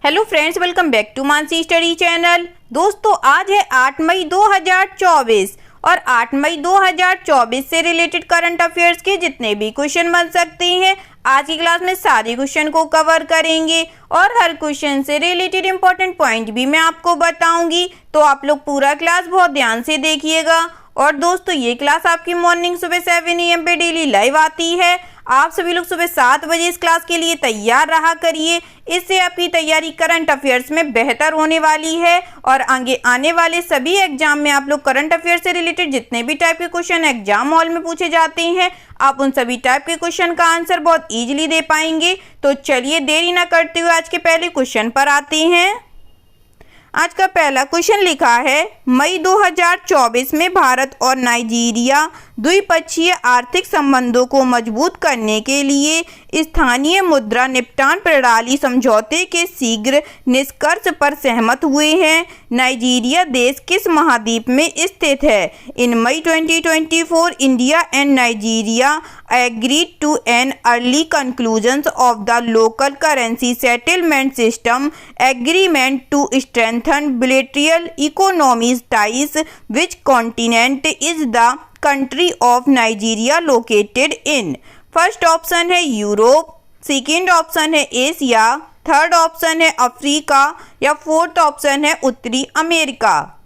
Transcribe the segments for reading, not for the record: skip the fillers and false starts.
Hello friends, welcome back to Mansi study channel. दोस्तों, आज है 8 मई 2024 और 8 मई 2024 से रिलेटेड करंट अफेयर्स के जितने भी क्वेश्चन बन सकते हैं आज की क्लास में सारे क्वेश्चन को कवर करेंगे और हर क्वेश्चन से रिलेटेड इंपॉर्टेंट पॉइंट भी मैं आपको बताऊंगी। तो आप लोग पूरा क्लास बहुत ध्यान से देखिएगा। और दोस्तों, ये क्लास आपकी मॉर्निंग सुबह 7 AM पे डेली लाइव आती है। आप सभी लोग सुबह 7 बजे इस क्लास के लिए तैयार रहा करिए। इससे आपकी तैयारी करंट अफेयर्स में बेहतर होने वाली है और आगे आने वाले सभी एग्जाम में आप लोग करंट अफेयर्स से रिलेटेड जितने भी टाइप के क्वेश्चन एग्जाम हॉल में पूछे जाते हैं, आप उन सभी टाइप के क्वेश्चन का आंसर बहुत इजीली दे पाएंगे। तो चलिए देरी ना करते हुए आज के पहले क्वेश्चन पर आते हैं। आज का पहला क्वेश्चन लिखा है, मई 2024 में भारत और नाइजीरिया द्विपक्षीय आर्थिक संबंधों को मजबूत करने के लिए स्थानीय मुद्रा निपटान प्रणाली समझौते के शीघ्र निष्कर्ष पर सहमत हुए हैं। नाइजीरिया देश किस महाद्वीप में स्थित है? इन May 2024 India and Nigeria agreed to an early conclusions of the local currency settlement system agreement to strengthen bilateral economic ties. Which continent is the country of Nigeria located in? First option है Europe, second option है Asia, third option है Africa या fourth option है उत्तरी America.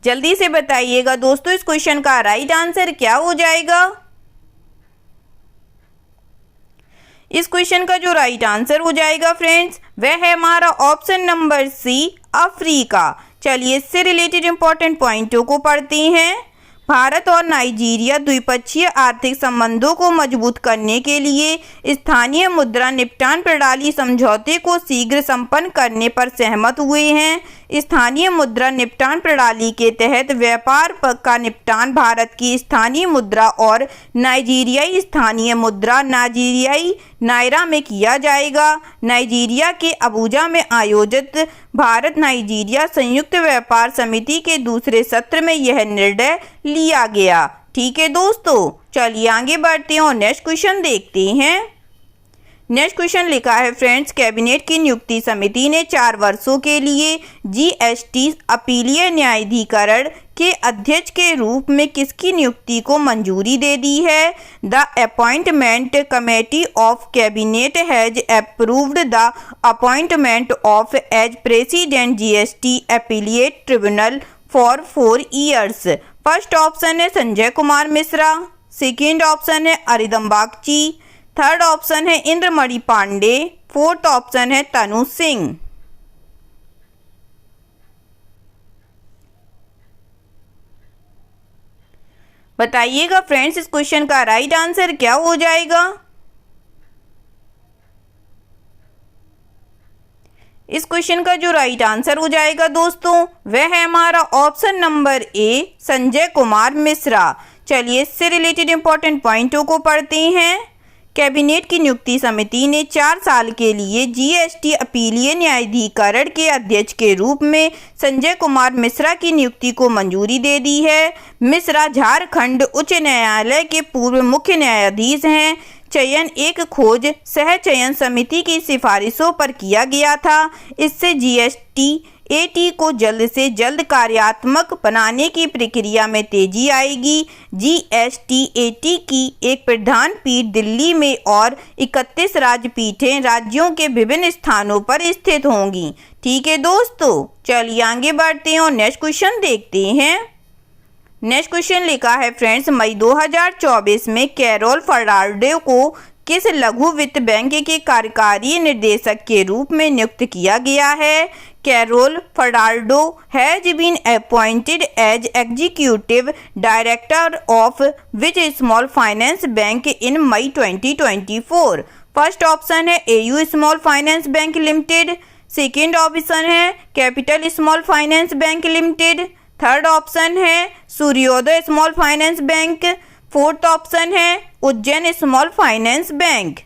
जल्दी से बताइएगा दोस्तों, इस क्वेश्चन का राइट आंसर क्या हो जाएगा? इस क्वेश्चन का जो राइट आंसर हो जाएगा फ्रेंड्स, वह है हमारा ऑप्शन नंबर सी, अफ्रीका। चलिए इससे रिलेटेड इंपॉर्टेंट पॉइंटों को पढ़ते हैं। भारत और नाइजीरिया द्विपक्षीय आर्थिक संबंधों को मजबूत करने के लिए स्थानीय मुद्रा निपटान प्रणाली समझौते को शीघ्र संपन्न करने पर सहमत हुए हैं। स्थानीय मुद्रा निपटान प्रणाली के तहत व्यापार का निपटान भारत की स्थानीय मुद्रा और नाइजीरियाई स्थानीय मुद्रा नाइजीरियाई नायरा में किया जाएगा। नाइजीरिया के अबूजा में आयोजित भारत नाइजीरिया संयुक्त व्यापार समिति के दूसरे सत्र में यह निर्णय लिया गया। ठीक है दोस्तों, चलिए आगे बढ़ते हैं और नेक्स्ट क्वेश्चन देखते हैं। नेक्स्ट क्वेश्चन लिखा है फ्रेंड्स, कैबिनेट की नियुक्ति समिति ने 4 वर्षों के लिए जीएसटी अपीलीय न्यायाधिकरण के अध्यक्ष के रूप में किसकी नियुक्ति को मंजूरी दे दी है? The appointment committee of cabinet has approved the appointment of as president GST appellate tribunal for 4 years. First option है संजय कुमार मिश्रा, सेकेंड ऑप्शन है अरिदम बागची, थर्ड ऑप्शन है इंद्रमणि पांडे, फोर्थ ऑप्शन है तनु सिंह। बताइएगा फ्रेंड्स, इस क्वेश्चन का राइट आंसर क्या हो जाएगा? इस क्वेश्चन का जो राइट आंसर हो जाएगा दोस्तों, वह है हमारा option number A, Sanjay Kumar Mishra. चलिए इससे रिलेटेड इंपॉर्टेंट पॉइंटों को पढ़ते हैं। कैबिनेट की नियुक्ति समिति ने 4 साल के लिए जीएसटी अपीलीय न्यायाधिकरण के अध्यक्ष के रूप में संजय कुमार मिश्रा की नियुक्ति को मंजूरी दे दी है। मिश्रा झारखंड उच्च न्यायालय के पूर्व मुख्य न्यायाधीश हैं। चयन एक खोज सह चयन समिति की सिफारिशों पर किया गया था। इससे जीएसटी एटी को जल्द से जल्द कार्यात्मक बनाने की प्रक्रिया में तेजी आएगी। जीएसटी-एटी की एक प्रधान पीठ दिल्ली में और 31 राजपीठें राज्यों के विभिन्न स्थानों पर स्थित होंगी। ठीक है दोस्तों, चलिए आगे बढ़ते हैं और नेक्स्ट क्वेश्चन देखते हैं। नेक्स्ट क्वेश्चन लिखा है फ्रेंड्स, मई 2024 में कैरोल फर्नांडो को किस लघु वित्त बैंक के कार्यकारी निदेशक के रूप में नियुक्त किया गया है? Carol Fernando has been appointed as executive director of which small finance bank in May 2024। First option है AU Small finance Bank Limited, second option है Capital Small finance Bank Limited, third option है Suryoday small finance bank, fourth option है Ujjain small finance bank.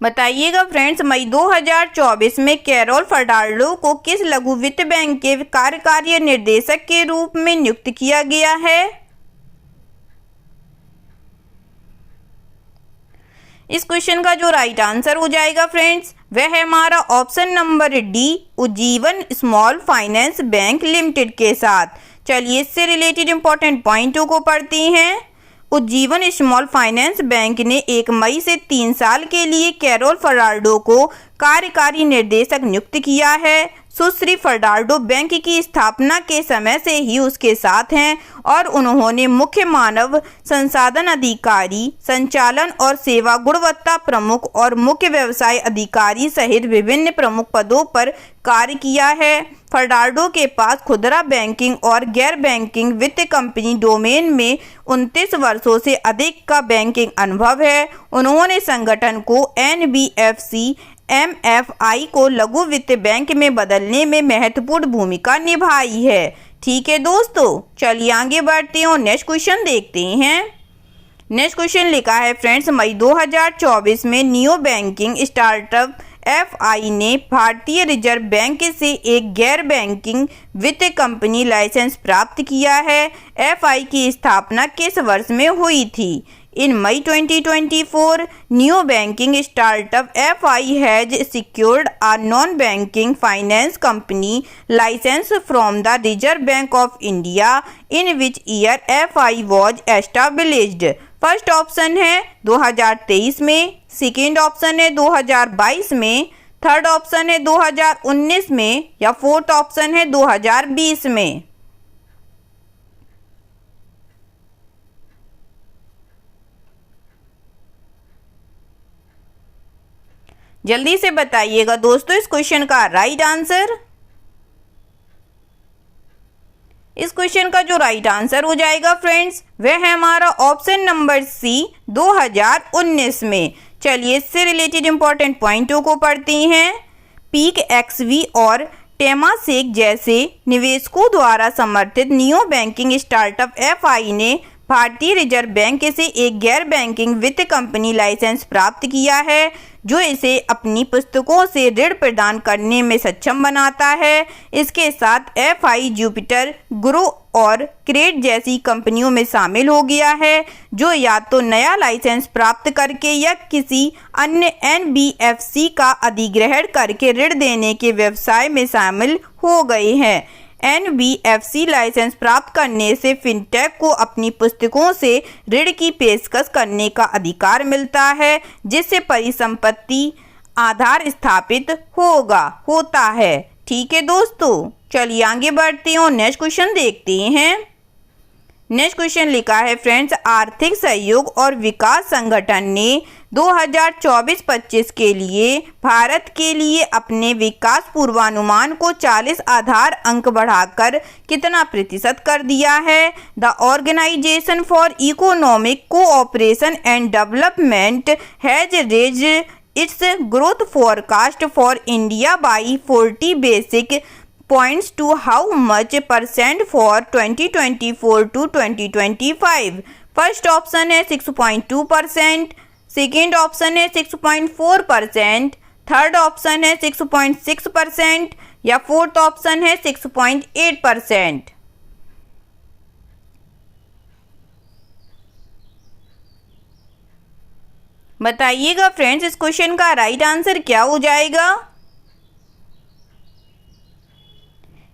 बताइएगा friends, मई 2024 में carol Fernando को किस लघु वित्त बैंक के कार्यकारी निर्देशक के रूप में नियुक्त किया गया है? इस क्वेश्चन का जो राइट आंसर हो जाएगा फ्रेंड्स, वह है हमारा option number D, Ujjivan small finance Bank limited के साथ। चलिए इससे रिलेटेड इंपॉर्टेंट पॉइंटों को पढ़ते हैं। उज्जीवन स्मॉल फाइनेंस बैंक ने 1 मई से 3 साल के लिए कैरोल फर्नांडो को कार्यकारी निर्देशक नियुक्त किया है। सुश्री फर्नांडो बैंक की स्थापना के समय से ही उसके साथ हैं और उन्होंने मुख्य मानव संसाधन अधिकारी, संचालन और सेवा गुणवत्ता प्रमुख और मुख्य व्यवसाय अधिकारी सहित विभिन्न प्रमुख पदों पर कार्य किया है। फर्नांडो के पास खुदरा बैंकिंग और गैर बैंकिंग वित्त कंपनी डोमेन में 29 वर्षों से अधिक का बैंकिंग अनुभव है। उन्होंने संगठन को NBFC MFI को लघु वित्त बैंक में बदलने में महत्वपूर्ण भूमिका निभाई है। ठीक है दोस्तों, चलिए आगे बढ़ते हैं और नेक्स्ट क्वेश्चन देखते हैं। नेक्स्ट क्वेश्चन लिखा है फ्रेंड्स, मई 2024 में नियो बैंकिंग स्टार्टअप FI ने भारतीय रिजर्व बैंक से एक गैर बैंकिंग वित्त कंपनी लाइसेंस प्राप्त किया है। FI की स्थापना किस वर्ष में हुई थी? In May 2024, new banking startup FI has secured a non-banking finance company license from the Reserve Bank of India. In which year FI was established? First option है 2023 में, सेकेंड ऑप्शन है 2022 में, थर्ड ऑप्शन है 2019 में या fourth option है 2020 में। जल्दी से बताइएगा दोस्तों इस क्वेश्चन का राइट आंसर। इस क्वेश्चन का जो राइट आंसर हो जाएगा फ्रेंड्स, वह है हमारा ऑप्शन नंबर सी, 2019 में। चलिए इससे रिलेटेड इंपॉर्टेंट पॉइंटों को पढ़ते हैं। पीक एक्सवी और टेमासेक जैसे निवेशकों द्वारा समर्थित नियो बैंकिंग स्टार्टअप FI ने भारतीय रिजर्व बैंक से एक गैर बैंकिंग वित्त कंपनी लाइसेंस प्राप्त किया है, जो इसे अपनी पुस्तकों से ऋण प्रदान करने में सक्षम बनाता है। इसके साथ FI जुपिटर, ग्रो और क्रेड जैसी कंपनियों में शामिल हो गया है, जो या तो नया लाइसेंस प्राप्त करके या किसी अन्य NBFC का अधिग्रहण करके ऋण देने के व्यवसाय में शामिल हो गए हैं। NBFC लाइसेंस प्राप्त करने से फिनटेक को अपनी पुस्तकों से ऋण की पेशकश करने का अधिकार मिलता है, जिससे परिसंपत्ति आधार स्थापित होता है। ठीक है दोस्तों, चलिए आगे बढ़ते हैं और नेक्स्ट क्वेश्चन देखते हैं। नेक्स्ट क्वेश्चन लिखा है फ्रेंड्स, आर्थिक सहयोग और विकास संगठन ने 2024-25 के लिए भारत के लिए अपने विकास पूर्वानुमान को 40 आधार अंक बढ़ाकर कितना प्रतिशत कर दिया है? The organisation for economic cooperation and development has raised its growth forecast for India by 40 basic points to how much percent for 2024 to 2025? First option है 6.2%, सेकेंड ऑप्शन है 6.4%, थर्ड ऑप्शन है 6.6% या फोर्थ ऑप्शन है 6.8%। बताइएगा friends इस question का right answer क्या हो जाएगा।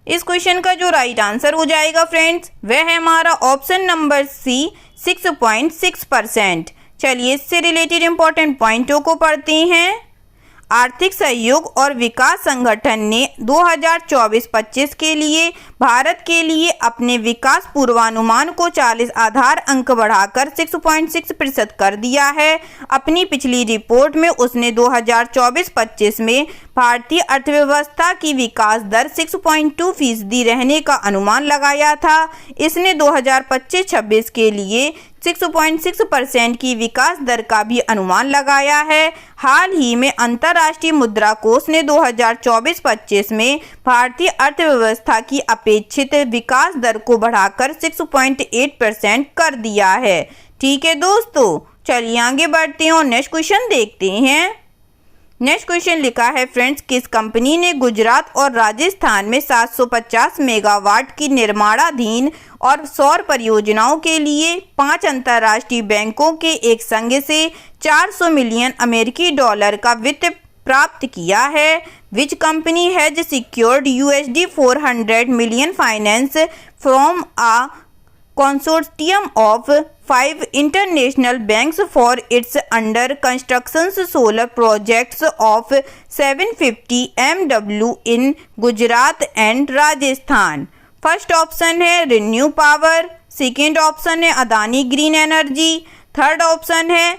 इस क्वेश्चन का जो राइट आंसर हो जाएगा फ्रेंड्स, वह है हमारा ऑप्शन नंबर सी, 6.6%। चलिए इससे रिलेटेड इंपॉर्टेंट पॉइंटों को पढ़ते हैं। आर्थिक सहयोग और विकास संगठन ने 2024-25 के लिए भारत के लिए अपने विकास पूर्वानुमान को 40 आधार अंक बढ़ाकर 6.6% कर दिया है। अपनी पिछली रिपोर्ट में उसने 2024-25 में भारतीय अर्थव्यवस्था की विकास दर 6.2% रहने का अनुमान लगाया था। इसने 2025-26 के लिए 6.6% की विकास दर का भी अनुमान लगाया है। हाल ही में अंतर्राष्ट्रीय मुद्रा कोष ने 2024-25 में भारतीय अर्थव्यवस्था की अपेक्षित विकास दर को बढ़ाकर 6.8% कर दिया है। ठीक है दोस्तों, चलिए आगे बढ़ते हैं और नेक्स्ट क्वेश्चन देखते हैं। नेक्स्ट क्वेश्चन लिखा है फ्रेंड्स, किस कंपनी ने गुजरात और राजस्थान में 750 मेगावाट की निर्माणाधीन और सौर परियोजनाओं के लिए 5 अंतर्राष्ट्रीय बैंकों के एक संघ से 400 मिलियन अमेरिकी डॉलर का वित्त प्राप्त किया है? Which company has secured $400 million finance from a consortium of 5 international banks for its under construction solar projects of 750 MW in Gujarat and Rajasthan? First option है रिन्यू पावर, सेकेंड ऑप्शन है Adani green energy, third option है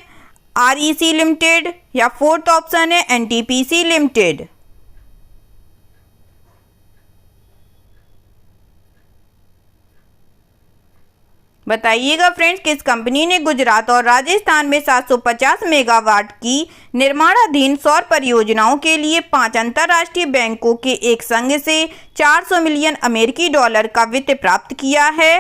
REC limited या fourth option है NTPC limited. बताइएगा friends, किस company ने गुजरात और राजस्थान में 750 मेगावाट की निर्माणाधीन सौर परियोजनाओं के लिए 5 अंतर्राष्ट्रीय बैंकों के एक संघ से 400 मिलियन अमेरिकी डॉलर का वित्त प्राप्त किया है?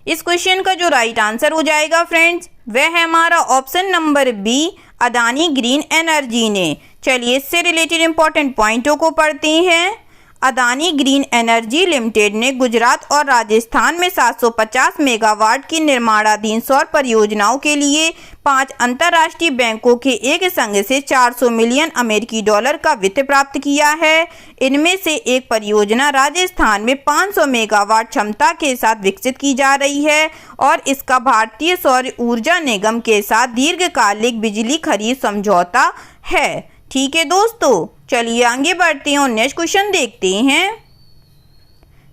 इस क्वेश्चन का जो राइट आंसर हो जाएगा फ्रेंड्स, वह है हमारा option number B, Adani green energy ने। चलिए इससे रिलेटेड इंपॉर्टेंट पॉइंटों को पढ़ते हैं। अदानी ग्रीन एनर्जी लिमिटेड ने गुजरात और राजस्थान में 750 मेगावाट की निर्माणाधीन सौर परियोजनाओं के लिए 5 अंतर्राष्ट्रीय बैंकों के एक संघ से 400 मिलियन अमेरिकी डॉलर का वित्त प्राप्त किया है। इनमें से एक परियोजना राजस्थान में 500 मेगावाट क्षमता के साथ विकसित की जा रही है और इसका भारतीय सौर ऊर्जा निगम के साथ दीर्घकालिक बिजली खरीद समझौता है। ठीक है दोस्तों, चलिए आगे बढ़ते हैं और नेक्स्ट क्वेश्चन देखते हैं।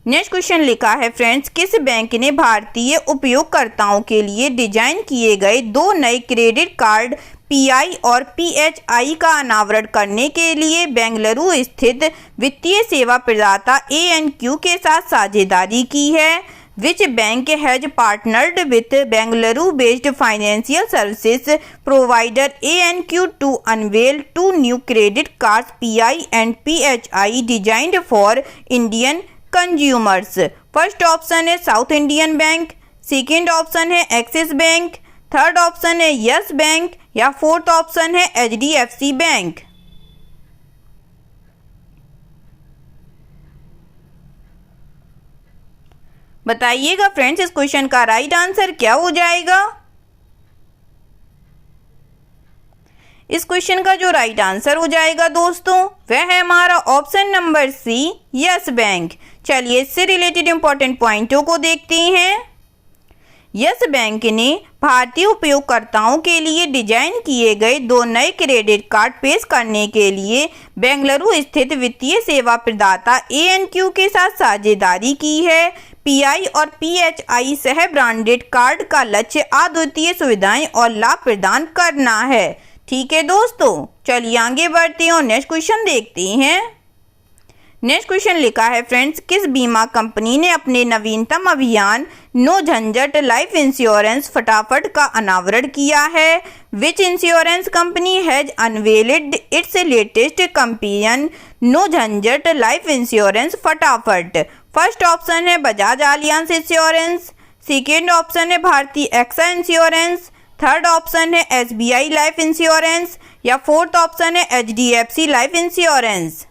नेक्स्ट क्वेश्चन लिखा है फ्रेंड्स, किस बैंक ने भारतीय उपयोगकर्ताओं के लिए डिजाइन किए गए 2 नए क्रेडिट कार्ड PI और PHI का अनावरण करने के लिए बेंगलुरु स्थित वित्तीय सेवा प्रदाता ANQ के साथ साझेदारी की है? Which bank has partnered with Bengaluru-based financial services provider ANQ to unveil 2 new credit cards PI and PHI designed for Indian consumers? First option है South Indian Bank, second option है एक्सिस बैंक, थर्ड ऑप्शन है Yes Bank या fourth option है HDFC bank. बताइएगा friends, इस question का right answer क्या हो जाएगा? इस क्वेश्चन का जो राइट आंसर हो जाएगा दोस्तों, वह है हमारा option number C, yes bank. चलिए इससे रिलेटेड इंपॉर्टेंट पॉइंटों को देखते हैं। यस बैंक ने भारतीय उपयोगकर्ताओं के लिए डिजाइन किए गए 2 नए क्रेडिट कार्ड पेश करने के लिए बेंगलुरु स्थित वित्तीय सेवा प्रदाता ANQ के साथ साझेदारी की है। PI और PHI सह ब्रांडेड कार्ड का लक्ष्य अद्वितीय सुविधाएं और लाभ प्रदान करना है। ठीक है दोस्तों, चलिए आगे बढ़ते हैं और नेक्स्ट क्वेश्चन देखते हैं। नेक्स्ट क्वेश्चन लिखा है फ्रेंड्स, किस बीमा कंपनी ने अपने नवीनतम अभियान नो झंझट लाइफ इंश्योरेंस फटाफट का अनावरण किया है? Which insurance company has unveiled its latest campaign no झंझट लाइफ इंश्योरेंस फटाफट? फर्स्ट ऑप्शन है Bajaj allianz insurance, second option है Bhartiya AXA insurance, third option है SBI लाइफ इंश्योरेंस या फोर्थ ऑप्शन है HDFC लाइफ इंश्योरेंस।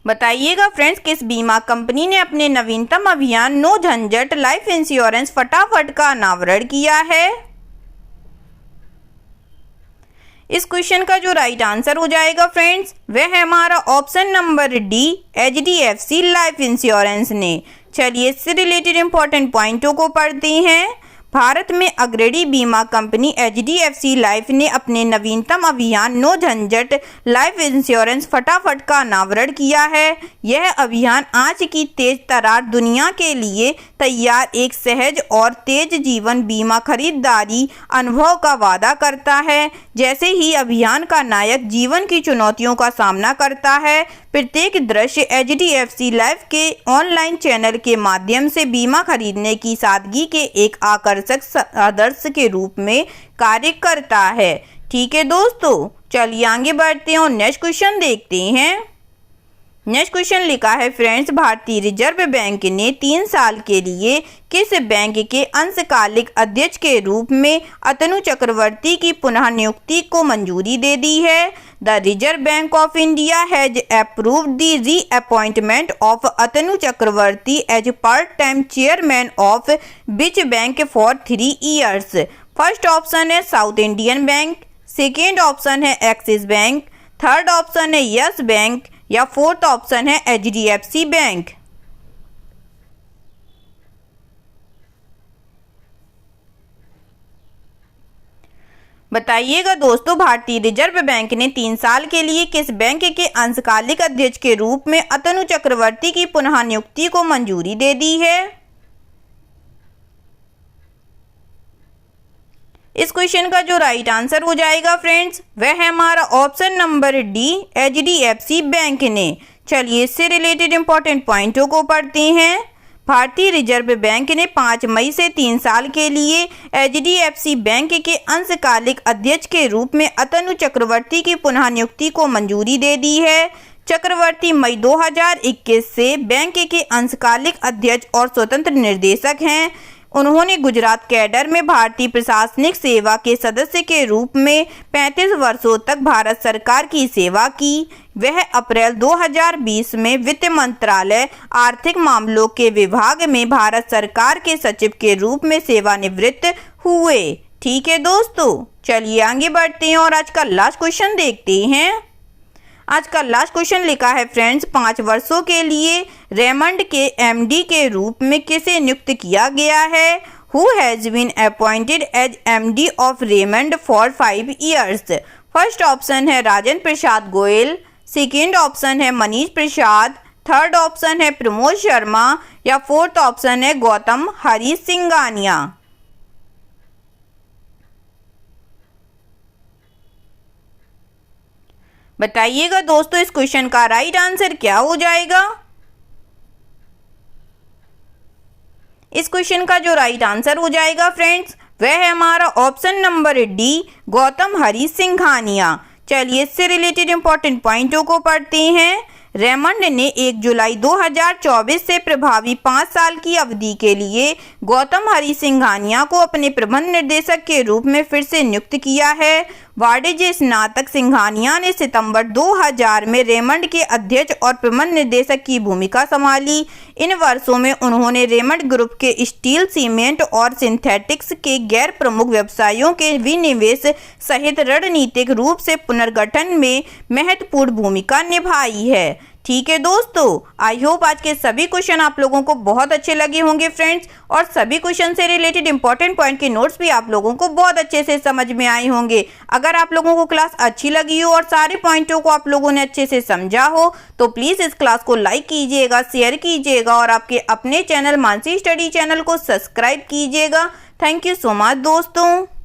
बताइएगा फ्रेंड्स, किस बीमा कंपनी ने अपने नवीनतम अभियान नो झंझट लाइफ इंश्योरेंस फटाफट का अनावरण किया है? इस क्वेश्चन का जो राइट आंसर हो जाएगा फ्रेंड्स, वह है हमारा option number D, HDFC life insurance ने। चलिए इससे रिलेटेड इंपॉर्टेंट पॉइंटों को पढ़ते हैं। भारत में अग्रणी बीमा कंपनी HDFC लाइफ ने अपने नवीनतम अभियान नो झंझट लाइफ इंश्योरेंस फटाफट का अनावरण किया है। यह अभियान आज की तेज तर्रार दुनिया के लिए तैयार एक सहज और तेज जीवन बीमा खरीदारी अनुभव का वादा करता है। जैसे ही अभियान का नायक जीवन की चुनौतियों का सामना करता है, प्रत्येक दृश्य HDFC लाइफ के ऑनलाइन चैनल के माध्यम से बीमा खरीदने की सादगी के एक आकर्षक आदर्श के रूप में कार्य करता है। ठीक है दोस्तों, चलिए आगे बढ़ते हैं और नेक्स्ट क्वेश्चन देखते हैं। नेक्स्ट क्वेश्चन लिखा है फ्रेंड्स, भारतीय रिजर्व बैंक ने 3 साल के लिए किस बैंक के अंशकालिक अध्यक्ष के रूप में अतनु चक्रवर्ती की पुनः नियुक्ति को मंजूरी दे दी है? The Reserve Bank of India has approved the reappointment of Atanu Chakraborty as part time chairman of which bank for 3 years? First option है South Indian Bank, second option है एक्सिस बैंक, थर्ड ऑप्शन है यस बैंक या fourth option है HDFC bank. बताइएगा दोस्तों, भारतीय reserve bank ने 3 साल के लिए किस बैंक के अंशकालिक अध्यक्ष के रूप में अतनु चक्रवर्ती की पुनः नियुक्ति को मंजूरी दे दी है? इस क्वेश्चन का जो राइट आंसर हो जाएगा फ्रेंड्स, वह है हमारा option number D, HDFC bank ने। चलिए इससे रिलेटेड इंपॉर्टेंट पॉइंटों को पढ़ते हैं। भारतीय रिजर्व बैंक ने 5 मई से 3 साल के लिए HDFC बैंक के अंशकालिक अध्यक्ष के रूप में अतनु चक्रवर्ती की पुनः नियुक्ति को मंजूरी दे दी है। चक्रवर्ती मई 2021 से बैंक के अंशकालिक अध्यक्ष और स्वतंत्र निर्देशक हैं। उन्होंने गुजरात कैडर में भारतीय प्रशासनिक सेवा के सदस्य के रूप में 35 वर्षों तक भारत सरकार की सेवा की। वह अप्रैल 2020 में वित्त मंत्रालय आर्थिक मामलों के विभाग में भारत सरकार के सचिव के रूप में सेवानिवृत्त हुए। ठीक है दोस्तों, चलिए आगे बढ़ते हैं और आज का लास्ट क्वेश्चन देखते हैं। आज का लास्ट क्वेश्चन लिखा है फ्रेंड्स, 5 वर्षों के लिए रेमंड के MD के रूप में किसे नियुक्त किया गया है? Who has been appointed as MD of Raymond for 5 years? First option है राजेंद्र प्रसाद गोयल, सेकेंड ऑप्शन है मनीष प्रसाद, थर्ड ऑप्शन है प्रमोद शर्मा या फोर्थ ऑप्शन है गौतम हरीश सिंघानिया। बताइएगा दोस्तों, इस क्वेश्चन का राइट आंसर क्या हो जाएगा? इस क्वेश्चन का जो राइट आंसर हो जाएगा फ्रेंड्स, वह है हमारा option number D, Gautam Harish Singhania. चलिए इससे रिलेटेड इंपॉर्टेंट पॉइंटों को पढ़ते हैं। रेमंड ने 1 जुलाई 2024 से प्रभावी 5 साल की अवधि के लिए गौतम हरीश सिंघानिया को अपने प्रबंध निर्देशक के रूप में फिर से नियुक्त किया है। वाणिज्य स्नातक सिंघानिया ने सितंबर 2000 में रेमंड के अध्यक्ष और प्रबंध निर्देशक की भूमिका संभाली। इन वर्षों में उन्होंने रेमंड ग्रुप के स्टील, सीमेंट और सिंथेटिक्स के गैर प्रमुख व्यवसायों के विनिवेश सहित रणनीतिक रूप से पुनर्गठन में महत्वपूर्ण भूमिका निभाई है। ठीक है दोस्तों, आई होप आज के सभी क्वेश्चन आप लोगों को बहुत अच्छे लगे होंगे फ्रेंड्स, और सभी क्वेश्चन से रिलेटेड इंपॉर्टेंट पॉइंट के नोट्स भी आप लोगों को बहुत अच्छे से समझ में आए होंगे। अगर आप लोगों को क्लास अच्छी लगी हो और सारे पॉइंटों को आप लोगों ने अच्छे से समझा हो तो प्लीज़ इस क्लास को लाइक कीजिएगा, शेयर कीजिएगा और आपके अपने चैनल मानसी स्टडी चैनल को सब्सक्राइब कीजिएगा। थैंक यू सो मच दोस्तों।